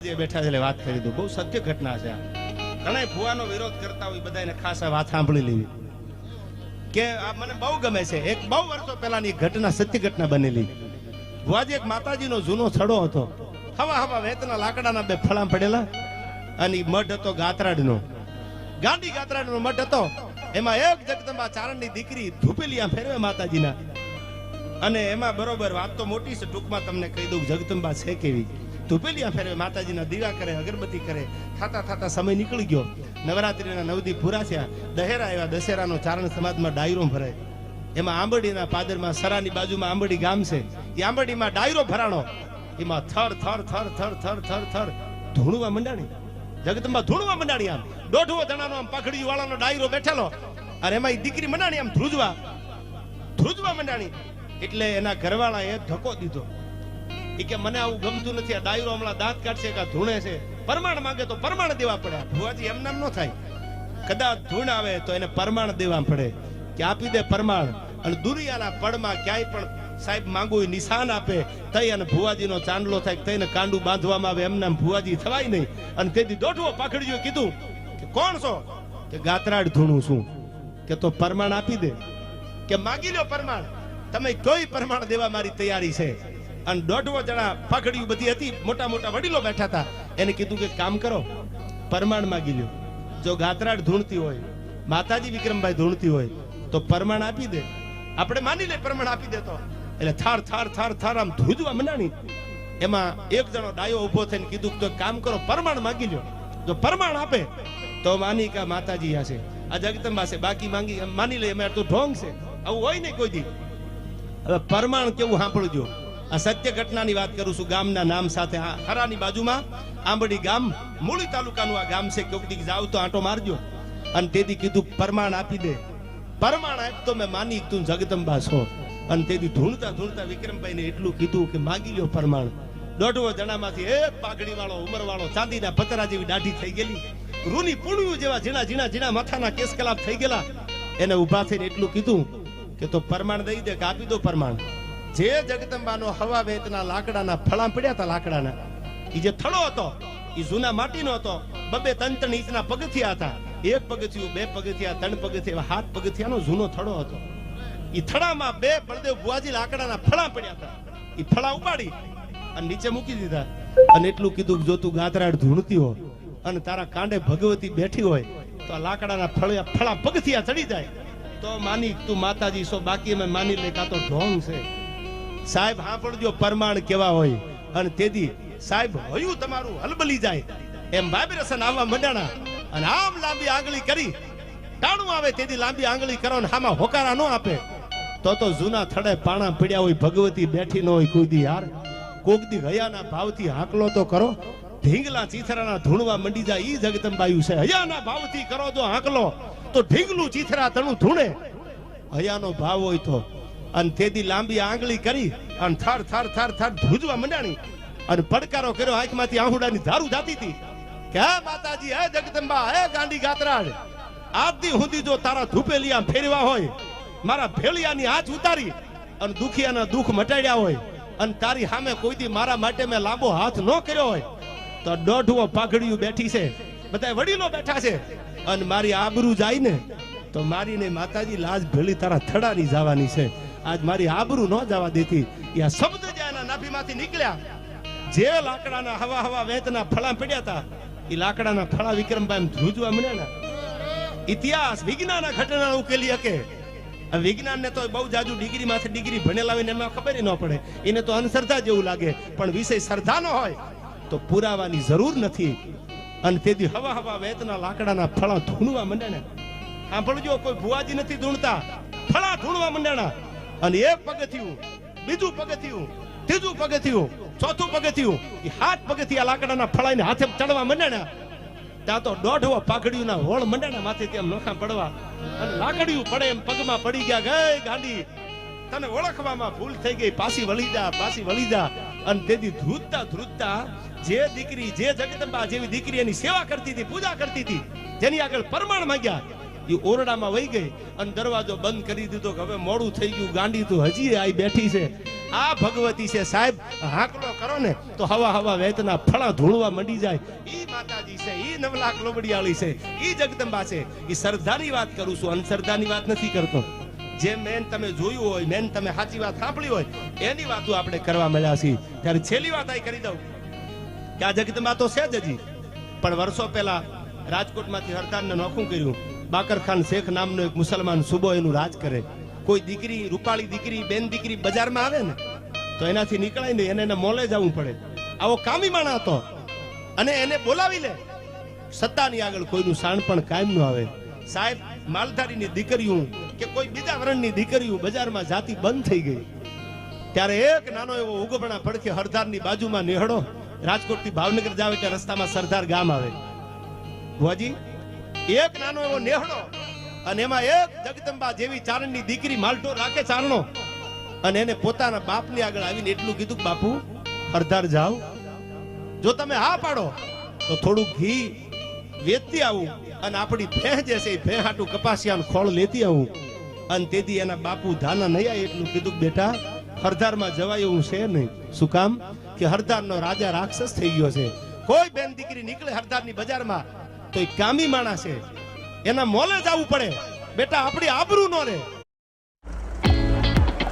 ભુવાજી બેઠા છે એટલે વાત કરી દઉં. બહુ સત્ય ઘટના છે આ. ઘણા ભુવાનો વિરોધ કરતા હોય, બધાને ખાસ આ વાત સાંભળી લેવી કે આ મને બહુ ગમે છે. એક બહુ વર્ષો પહેલાની ઘટના, સત્ય ઘટના બનેલી. ભુવાજી એક માતાજીનો જૂનો થડો હતો. હવા વેતના લાકડાના બે ફળામ પડેલા અને મઢ હતો ગાત્રાડનો. ગાંડી ગાત્રાડનો મઢ હતો. એમાં એક જગદંબા ચારણની દીકરી ધૂપેલિયા ફેરવે માતાજીના. અને એમાં બરોબર વાત તો મોટી છે, ટૂંકમાં તમને કહી દઉં જગદંબા છે કેવી. ધૂપેલિયા ફેરવે માતાજીના દીવા કરે, અગરબત્તી કરે. થાતા સમય નીકળી ગયો. નવરાત્રીના 9 દી પૂરા થયા. દહેરા આવ્યા. દશેરાનો ચારણ સમાજમાં ડાયરો ભરાય. એમાં આંબડીના પાદરમાં સરાની બાજુમાં આંબડી ગામ છે. એ આંબડીમાં ડાયરો ભરાણો. એમાં થર ધૂણવા મંડાણી. જગદંબા ધૂણવા મંડાણી. આમ 150 જણાનો આમ પાઘડી વાળાનો ડાયરો બેઠેલો. અને એમાં એ દીકરી મંડાણી આમ ધ્રુજવા મંડાણી. એટલે એના ઘરવાળાએ ધક્કો દીધો. એ કે મને આવું ગમતું નથી, આ ડાયરો હમણાં દાંત કાઢશે કે ધૂણે છે, પરમાણ માંગે તો પરમાણ દેવા પડે. ભુવાજી એમ નામ ન થાય. કદાચ ધૂણ આવે તો એને પરમાણ દેવા પડે કે આપી દે પરમાણ. અને દુનિયાના પડમાં ક્યાંય પણ સાહેબ માંગુ નિશાન આપે તઈ અને ભુવાજીનો ચાંદલો થાય, તઈને કાંડું બાંધવામાં આવે. એમ નામ ભુવાજી થવાય નહીં. અને તેથી દોઢવો પાખડીઓ કીધું કે કોણ છો? કે ગાત્રાડ ધૂણું છું. કે તો પરમાણ આપી દે. કે માગી લો પરમાણ, તમે કોઈ પરમાણ દેવા મારી તૈયારી છે. અને 150 જણા પાઘડીઓ બધી હતી, મોટા મોટા વડીલો બેઠા હતા. એને કીધું કે કામ કરો, પરમાણ માગી લ્યો. જો ગાત્રાડ ધૂણતી હોય, માતાજી વિક્રમભાઈ ધૂણતી હોય તો પરમાણ આપી દે. આપણે માની લે પરમાણ આપી દે તો. એટલે થાર આમ ધ્રુજવા મંડાણી. એમાં એક જણો ડાયો ઉભો થઈને કીધું તો કામ કરો, પરમાણ માગી લ્યો. જો પરમાણ આપે તો માની કા માતાજી હશે, આ જગદંબા છે. બાકી માની લે અમે તો ઢોંગ છે. આવું હોય ને કોઈ દી. હવે પરમાણ કેવું સાંભળજો. આ સત્ય ઘટનાની વાત કરું છું. ગામના નામ સાથે હરાની બાજુમાં આંબડી ગામ, મૂળી તાલુકાનું આ ગામ છે. કોઈક દી જાવ તો આંટો મારજો. અને તેથી કીધું પરમાણ આપી દે. પરમાણ આપ તો મેં માની તું જગદંબા છો. અને તેથી ધૂણતા વિક્રમભાઈને એટલું કીધું કે માગી લ્યો પરમાણ. 150 જણામાંથી એક પાઘડી વાળો, ઉમર વાળો, ચાંદીના પતરા જેવી દાઢી થઈ ગયેલી, રૂની પૂણ્યું જેવા ઝીણા માથાના કેસ કલાપ થઈ ગયેલા, એને ઉભા થઈને એટલું કીધું કે તો પરમાણ દઈ દે, કે આપી દો પરમાણ. જે જગદંબાનો હવા વેતના લાકડાના ફળા પડ્યા હતા, લાકડાના એ જે થડો હતો એ જૂના માટીનો હતો. 2-3 ઇંચના પગથિયા હતા. 1 પગથિયું, 2 પગથિયા, 3 પગથિયા, 7 પગથિયાનો જૂનો થડો હતો. એ થડામાં 2 બળદેવ ભુવાજી લાકડાના ફળા પડ્યા હતા. એ ફળા ઉપાડી અને નીચે મૂકી દીધા. અને એટલું કીધું જો તું ગાત્રાડ ધૂણતી હો અને તારા કાંડે ભગવતી બેઠી હોય તો આ લાકડાના ફળા પગથિયા ચડી જાય તો માની તું માતાજી છો. બાકી અમે માની લે કાં તો ઢોંગ છે. સાહેબ સાંભળજો પરમાણ કેવા હોય. અને તેથી સાહેબ હયું તમારું હલબલી જાય એમ વાઇબ્રેશન આવવા મંડાણા. અને આમ લાંબી આંગળી કરી ટાણું આવે તેથી લાંબી આંગળી કરો ને આમાં હોકારા ન આપે તો જૂના થડે પાણા પડ્યા હોય, ભગવતી બેઠી ન હોય કોઈ દી. યાર કોક દી હયાના ભાવથી હાકલો તો કરો. ઢીંગલા ચીથરાના ધૂણવા મંડી જાય ઈ જગદંબાયું છે. હયાના ભાવથી કરો જો હાકલો તો ઢીંગલું ચીથરા તણું ધૂણે. હયાનો ભાવ હોય તો. અને તેથી લાંબી આંગળી કરી અને થાર ધ્રુજવા મંડાણી. અને પડકારો કર્યો. આંખમાંથી આહુડાની ધારું જાતી હતી કે હે માતાજી, હે જગદંબા, હે ગાંડી ગાત્રાડ, આજથી સુધી જો તારા ધૂપેલિયા ફેરવા હોય, મારા ભેળિયાની હાથ ઉતારી અને દુખિયાના દુઃખ મટાડ્યા હોય અને તારી સામે કોઈ દી મારા માટે મેં લાંબો હાથ ન કર્યો હોય તો 150 પાઘડીયું બેઠી છે, બધા વડીલો બેઠા છે. અને મારી આબરૂ જાય ને તો મારી ને માતાજી લાજ ભેળી તારા થડાની જવાની છે. આજ મારી આબરૂ ન જવા દેતી. આ શબ્દ જે એના નાભીમાંથી નીકળ્યા, જે લાકડાના હવા વેતના ફળા પડ્યા હતા એ લાકડાના ફળા વિક્રમભાઈ ધ્રુજવા મળ્યા. ઇતિહાસ વિજ્ઞાન ઘટના ઉકેલી શકે. વિજ્ઞાન ને તો બહુ જાજુ ડિગ્રી ભણેલા હોય ને એમાં ખબર ન પડે. એને તો અનશ્રદ્ધા જેવું લાગે. પણ વિષય શ્રદ્ધા નો હોય તો પુરાવાની જરૂર નથી. અને તેથી હવા વેતના લાકડાના ફળા ધૂણવા મંડ્યા. સાંભળજો, કોઈ ભુવાજી નથી ધૂણતા, ફળા ધૂણવા મંડ્યા. અને 1 પગથિયું, 2 પગથિયું, 3 પગથિયું, 4 પગથિયું, એ 7 પગથિયા લાકડાના ફળાઈને હાથે ચડવા મંડ્યા. ત્યાં તો 150 પાઘડીઓના હોળ મંડ્યા માથે તેમ નોખા પડવા. અને લાકડીયું પડે એમ પગમાં પડી ગયા. ગઈ ગાંડી, તને ઓળખવામાં ભૂલ થઈ ગઈ, પાછી વળી જા. અને તેથી ધ્રુજતા જે દીકરી, જે જગદંબા જેવી દીકરી એની સેવા કરતી હતી, પૂજા કરતી હતી, જેની આગળ પરમાણ માંગ્યા, એ ઓરડામાં વહી ગઈ અને દરવાજો બંધ કરી દીધો કે હવે મોડું થઈ ગયું, ગાંડી તું હજી આઈ બેઠી છે. આ ભગવતી છે સાહેબ. હાકલો કરો ને તો હવા હવા વેતના ફળા ધૂળવા મંડી જાય. ઈ માતાજી છે, ઈ નવલાખ લોબડિયાળી છે, ઈ જગદંબા છે. ઈ શ્રદ્ધાની વાત કરું છું, અંધશ્રદ્ધાની વાત નથી કરતો. જે મેન તમે જોયું હોય, મેન તમે સાચી વાત સાંભળી હોય એની વાતો આપણે કરવા મળ્યા છીએ. ત્યારે છેલ્લી વાત આ કરી દઉં કે આ જગદંબા તો છે જ હજી, પણ વર્ષો પહેલા રાજકોટમાંથી હરદારને નોખું કર્યું. બાકર ખાન શેખ નામનો એક મુસલમાન સુબો એનું રાજ કરે. કોઈ દીકરી, રૂપાળી દીકરી, બેન દીકરી બજારમાં આવે ને તો એનાથી નીકળાય નહીં, એને મોલે જવું પડે. આવો કામી માણા હતો અને એને બોલાવી લે. સત્તાની આગળ કોઈનું શાણપણ કાયમ ન આવે. સાહેબ, માલધારીની દીકરીઓ કે કોઈ બીજા વર્ણની દીકરીઓ બજારમાં જાતી બંધ થઈ ગઈ. ત્યારે એક નાનો એવો ઉગપણા પડખે હરદારની બાજુમાં નેહડો. રાજકોટથી ભાવનગર જાવ એટલે રસ્તામાં સરદાર ગામ આવે. ભુવાજી, એક નાનો એવો નેહડો અને એમાં એક જગદંબા જેવી ચારણની દીકરી માલટો રાખે ચારણો, અને એને પોતાના બાપની આગળ આવીને એટલું કીધું, બાપુ હરદાર જાવ, જો તમે હા પાડો તો થોડું ઘી વેચતી આવું અને આપણી ભેહ જે છે એ ભેહ હાટું કપાસિયાનું ખોળ લેતી આવું. અને તેથી એના બાપુ ધાના નહીં આવે એટલું કીધું, બેટા હરદારમાં જવાય એવું છે નહીં. શું કામ? કે હરદારનો રાજા રાક્ષસ થઈ ગયો છે. કોઈ બેન દીકરી નીકળે હરદારની બજારમાં તો એ કામી માણસ છે, એના મોલે જવું પડે. બેટા આપણી આબરૂ ન રહે.